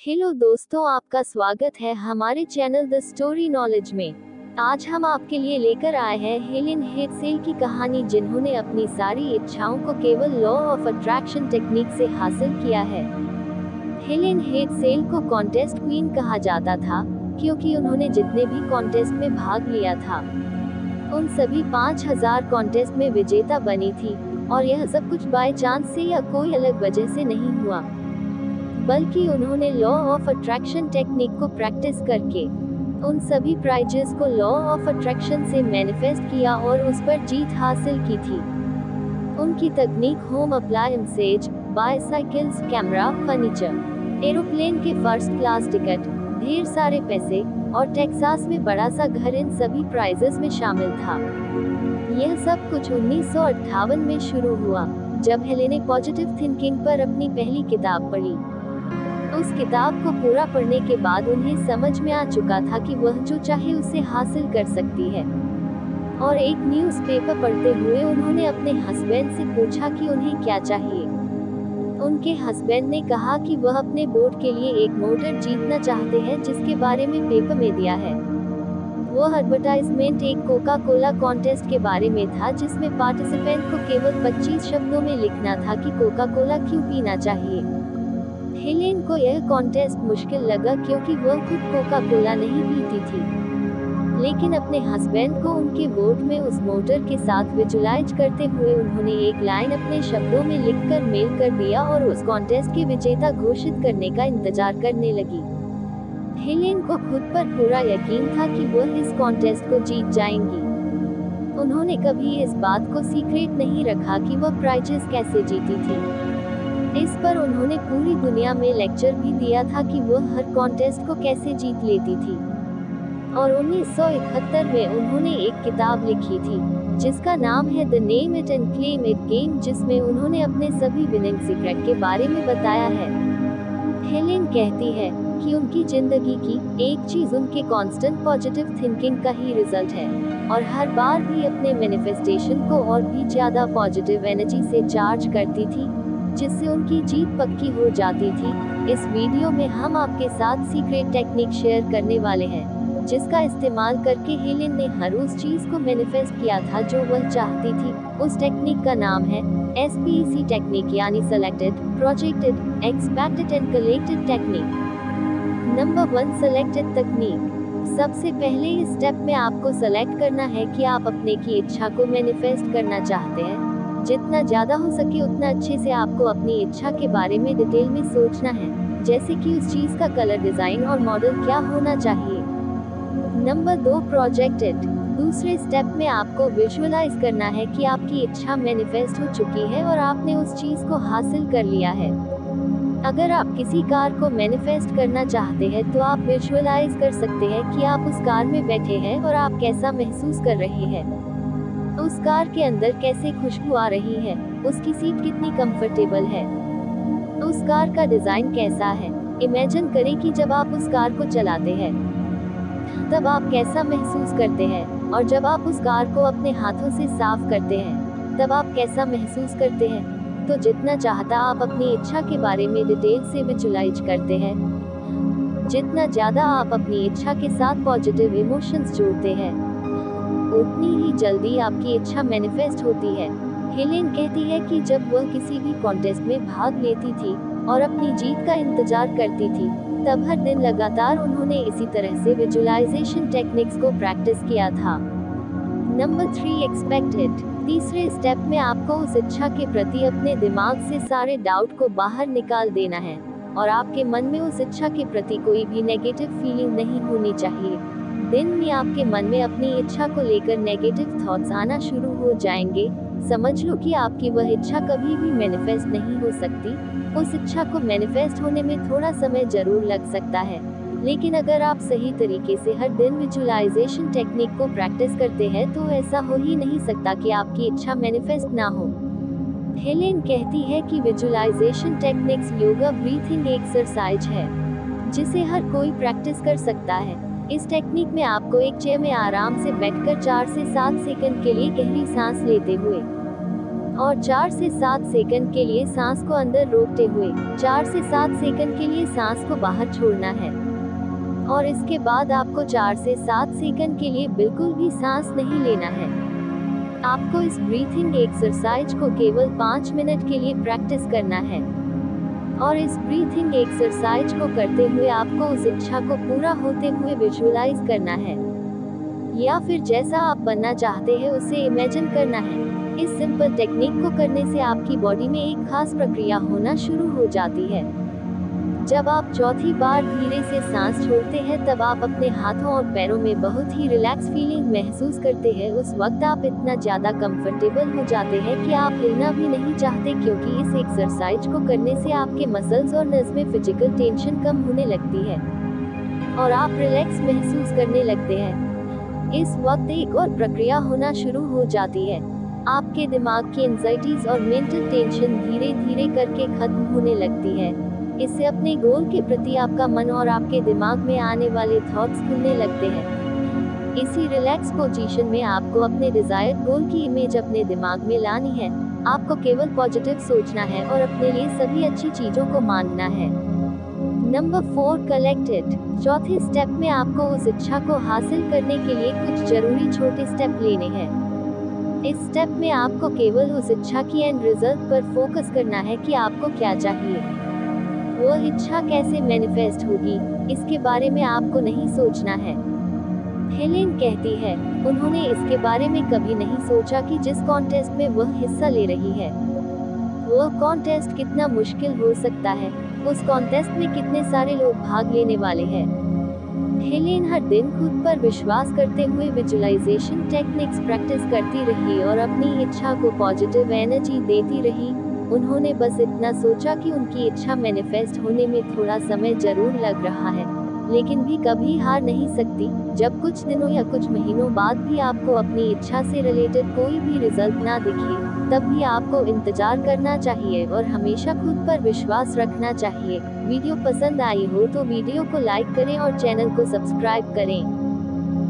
Hello दोस्तों, आपका स्वागत है हमारे चैनल द स्टोरी नॉलेज में। आज हम आपके लिए लेकर आए हैं हेलेन हेडसेल की कहानी, जिन्होंने अपनी सारी इच्छाओं को केवल लॉ ऑफ अट्रैक्शन टेक्निक से हासिल किया है। हेलेन हेडसेल को कॉन्टेस्ट क्वीन कहा जाता था क्योंकि उन्होंने जितने भी कॉन्टेस्ट में भाग लिया था उन सभी 5000 कॉन्टेस्ट में विजेता बनी थी, और यह सब कुछ बाय चांस से या कोई अलग वजह से नहीं हुआ, बल्कि उन्होंने लॉ ऑफ अट्रैक्शन टेक्निक को प्रैक्टिस करके उन सभी प्राइजेस को लॉ ऑफ अट्रैक्शन से मैनिफेस्ट किया और उस पर जीत हासिल की थी। उनकी तकनीक home appliances, bicycles, camera, furniture, aeroplane के फर्स्ट क्लास टिकट, ढेर सारे पैसे और टेक्सास में बड़ा सा घर, इन सभी प्राइजेस में शामिल था। यह सब कुछ 1958 में शुरू हुआ, जब हेलेन ने पॉजिटिव थिंकिंग पर अपनी पहली किताब पढ़ी। उस किताब को पूरा पढ़ने के बाद उन्हें समझ में आ चुका था कि वह जो चाहे उसे हासिल कर सकती है, और एक न्यूज़पेपर पढ़ते हुए उन्होंने अपने हस्बैंड से पूछा कि उन्हें क्या चाहिए। उनके हस्बैंड ने कहा कि वह अपने बोट के लिए एक मोटर जीतना चाहते हैं, जिसके बारे में पेपर में दिया है। वह एडवर्टाइजमेंट एक कोका कोला कॉन्टेस्ट के बारे में था, जिसमें पार्टिसिपेंट को केवल 25 शब्दों में लिखना था कि कोका कोला क्यों पीना चाहिए। हेलेन को यह कॉन्टेस्ट मुश्किल लगा क्योंकि वह खुद कोका कोला नहीं पीती थी, लेकिन अपने हस्बैंड को उनके बोट में उस मोटर के साथ विजुलाइज करते हुए उन्होंने एक लाइन अपने शब्दों में लिखकर मेल कर दिया और उस कॉन्टेस्ट के विजेता घोषित करने का इंतजार करने लगी। हेलेन को खुद पर पूरा यकीन था कि वह इस कॉन्टेस्ट को जीत जाएंगी। उन्होंने कभी इस बात को सीक्रेट नहीं रखा कि वह प्राइजेस कैसे जीती थी। इस पर उन्होंने पूरी दुनिया में लेक्चर भी दिया था कि वह हर कॉन्टेस्ट को कैसे जीत लेती थी। और 1971 में उन्होंने एक किताब लिखी थी जिसका नाम है the name it and claim it game, जिसमें उन्होंने अपने सभी विनिंग सीक्रेट के बारे में बताया है। हेलेन कहती है कि उनकी जिंदगी की एक चीज उनके कांस्टेंट पॉजिटिव थिंकिंग का ही रिजल्ट है, और हर बार भी अपने मैनिफेस्टेशन को और भी ज्यादा पॉजिटिव एनर्जी से चार्ज करती थी, जिससे उनकी जीत पक्की हो जाती थी। इस वीडियो में हम आपके साथ सीक्रेट टेक्निक शेयर करने वाले हैं, जिसका इस्तेमाल करके हेलेन ने हर उस चीज को मैनिफेस्ट किया था जो वह चाहती थी। उस टेक्निक का नाम है SPEC टेक्निक, यानी selected, projected, expected and collected technique. Number 1, selected तकनीक। सबसे पहले इस स्टेप में आपको सेलेक्ट करना है कि आप अपने की इच्छा को मैनिफेस्ट करना चाहते हैं। जितना ज्यादा हो सके उतना अच्छे से आपको अपनी इच्छा के बारे में डिटेल में सोचना है, जैसे कि उस चीज का कलर, डिजाइन और मॉडल क्या होना चाहिए। Number 2, projected. दूसरे स्टेप में आपको विजुअलाइज करना है कि आपकी इच्छा मैनिफेस्ट हो चुकी है और आपने उस चीज को हासिल कर लिया है। अगर आप किसी कार को मैनिफेस्ट करना चाहते हैं तो आप विजुअलाइज कर सकते हैं कि आप उस कार में बैठे हैं और आप कैसा महसूस कर रहे हैं। उस कार के अंदर कैसे खुशबू आ रही है, उसकी सीट कितनी कंफर्टेबल है, उस कार का डिजाइन कैसा है। इमेजिन करें कि जब आप उस कार को चलाते हैं तब आप कैसा महसूस करते हैं, और जब आप उस कार को अपने हाथों से साफ करते हैं तब आप कैसा महसूस करते हैं। तो जितना चाहता आप अपनी इच्छा के बारे में डिटेल से विजुलाइज करते हैं, जितना ज्यादा आप अपनी इच्छा के साथ पॉजिटिव इमोशंस जोड़ते हैं, उतनी ही जल्दी आपकी इच्छा मैनिफेस्ट होती है। हेलेन कहती है कि जब वह किसी भी कॉन्टेस्ट में भाग लेती थी और अपनी जीत का इंतजार करती थी, तब हर दिन लगातार उन्होंने इसी तरह से विजुअलाइजेशन टेक्निक्स को प्रैक्टिस किया था। Number 3, expected. तीसरे स्टेप में आपको उस इच्छा के प्रति अपने दिमाग से सारे डाउट को बाहर निकाल देना है, और आपके मन में उस इच्छा के प्रति कोई भी नेगेटिव फीलिंग नहीं होनी चाहिए। दिन में आपके मन में अपनी इच्छा को लेकर नेगेटिव थॉट्स आना शुरू हो जाएंगे। समझ लो कि आपकी वह इच्छा कभी भी मैनिफेस्ट नहीं हो सकती। उस इच्छा को मैनिफेस्ट होने में थोड़ा समय जरूर लग सकता है, लेकिन अगर आप सही तरीके से हर दिन विजुअलाइजेशन टेक्निक को प्रैक्टिस करते हैं तो ऐसा हो ही नहीं सकता कि आपकी इच्छा मैनिफेस्ट ना हो। हेलेन कहती है कि visualisation techniques yoga breathing exercise है, जिसे हर कोई प्रैक्टिस कर सकता है। इस टेक्निक में आपको एक चेयर में आराम से बैठकर 4 से 7 सेकंड के लिए गहरी सांस लेते हुए और 4 से 7 सेकंड के लिए सांस को अंदर रोकते हुए 4 से 7 सेकंड के लिए सांस को बाहर छोड़ना है। और इसके बाद आपको 4 से 7 सेकंड के लिए बिल्कुल भी सांस नहीं लेना है। आपको इस ब्रीथिंग एक्सरसाइज को केवल 5 मिनट के लिए प्रैक्टिस करना है। और इस ब्रीथिंग एक्सरसाइज को करते हुए आपको उस इच्छा को पूरा होते हुए विजुअलाइज करना है, या फिर जैसा आप बनना चाहते हैं उसे इमेजिन करना है। इस सिंपल टेक्निक को करने से आपकी बॉडी में एक खास प्रक्रिया होना शुरू हो जाती है। जब आप चौथी बार धीरे से सांस छोड़ते हैं तब आप अपने हाथों और पैरों में बहुत ही रिलैक्स फीलिंग महसूस करते हैं। उस वक्त आप इतना ज्यादा कंफर्टेबल हो जाते हैं कि आप हिलना भी नहीं चाहते, क्योंकि इस एक्सरसाइज को करने से आपके मसल्स और नस में फिजिकल टेंशन कम होने लगती है और आप रिलैक्स महसूस करने लगते हैं। इस वक्त एक और प्रक्रिया होना शुरू हो जाती है। आपके दिमाग की एंजाइटीज और मेंटल टेंशन धीरे धीरे करके खत्म होने लगती है। इससे अपने गोल के प्रति आपका मन और आपके दिमाग में आने वाले थॉट्स खुलने लगते हैं। इसी रिलैक्स पोजीशन में आपको अपने डिजायर्ड गोल की इमेज अपने दिमाग में लानी है। आपको केवल पॉजिटिव सोचना है और अपने लिए सभी अच्छी चीजों को मानना है। Number 4, collected. चौथे स्टेप में आपको उस इच्छा को हासिल करने के लिए कुछ जरूरी छोटे स्टेप लेने हैं। इस स्टेप में आपको केवल उस इच्छा की एंड रिजल्ट पर फोकस करना है कि आपको क्या चाहिए। वो इच्छा कैसे मैनिफेस्ट होगी, इसके बारे में आपको नहीं सोचना है। हेलेन कहती है, उन्होंने इसके बारे में कभी नहीं सोचा कि जिस कॉन्टेस्ट में वह हिस्सा ले रही है वो कॉन्टेस्ट कितना मुश्किल हो सकता है, उस कॉन्टेस्ट में कितने सारे लोग भाग लेने वाले हैं। हेलेन हर दिन खुद पर विश्वास करते हुए विजुअलाइजेशन टेक्निक्स प्रैक्टिस करती रही और अपनी इच्छा को पॉजिटिव एनर्जी देती रही। उन्होंने बस इतना सोचा कि उनकी इच्छा मैनिफेस्ट होने में थोड़ा समय जरूर लग रहा है, लेकिन भी कभी हार नहीं सकती। जब कुछ दिनों या कुछ महीनों बाद भी आपको अपनी इच्छा से रिलेटेड कोई भी रिजल्ट ना दिखे, तब भी आपको इंतजार करना चाहिए और हमेशा खुद पर विश्वास रखना चाहिए। वीडियो पसंद आई हो तो वीडियो को लाइक करें और चैनल को सब्सक्राइब करें।